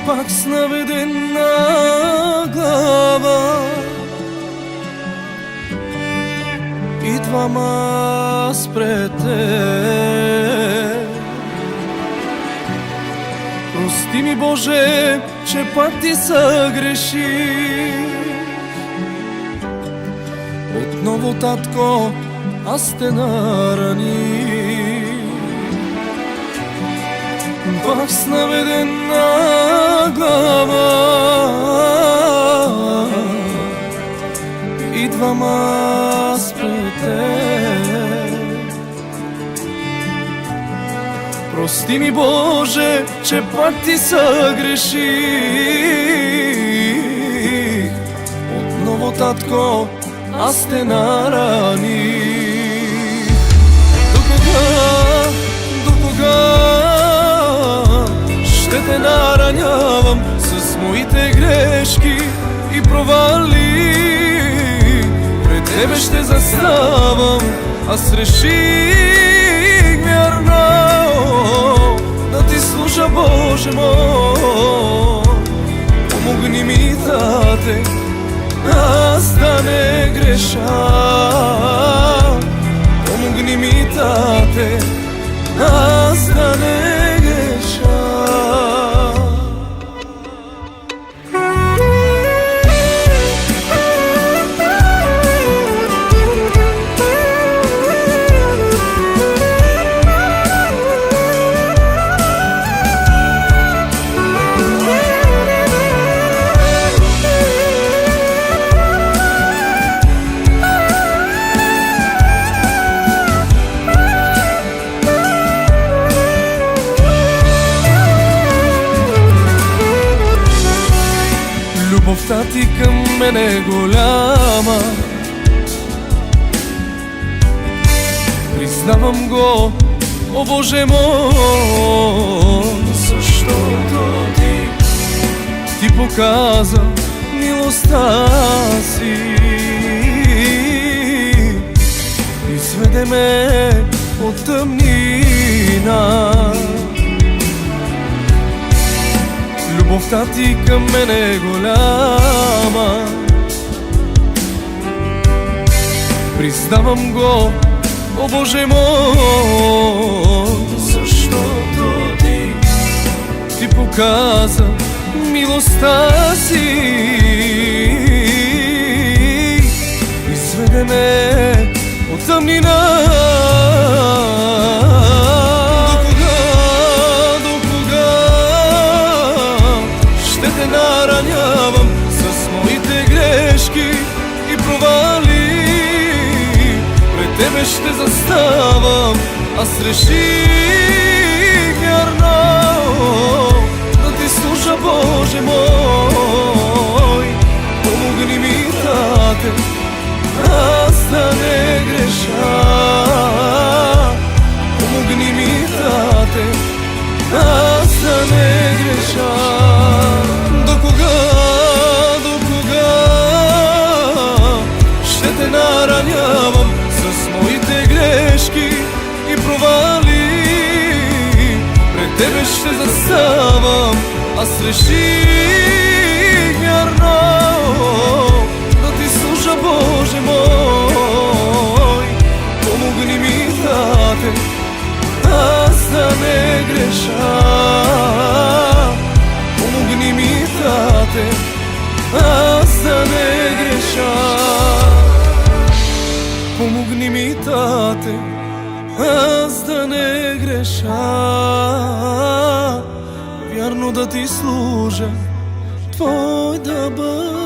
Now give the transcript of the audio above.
пак с наведена глава идвам аз пред теб. Прости ми, Боже, че пак ти съгреших. Отново, татко, аз те нараних. Пак с наведена глава идвам аз пред теб. Прости ми, Боже, че пак ти съгреших. Отново, татко, аз те нараних. До кога ще те наранявам с моите грешки и провали? Пред тебе ще заставам. Аз реших вярно да ти служа, Боже мой. Помогни ми, Тате, аз да не греша. Помогни ми, Тате, аз да не греша. Любовта ти към мен е голяма, признавам го, о Боже мой. Защото ти показа милостта си, изведе ме от тъмнина. Любовта ти към мен е голяма, признавам го, о Боже мой. Защото ти показа милостта си, изведе ме от тъмнина. Наранявам с моите грешки и провали. Пред тебе ще заставам. Аз реших вярно да ти служа, Боже мой. Помогни ми, Тате, аз да не греша. Помогни ми, Тате, аз да не греша. До кога ще те наранявам с моите грешки и провали? Пред тебе ще заставам. Аз реших вярно да ти служа, Боже мой. Помогни ми, Тате, аз да не греша. Помогни ми, Тате, аз да не греша. Помогни ми, Тате, аз да не греша. Вярно да ти служа, твой да бъда.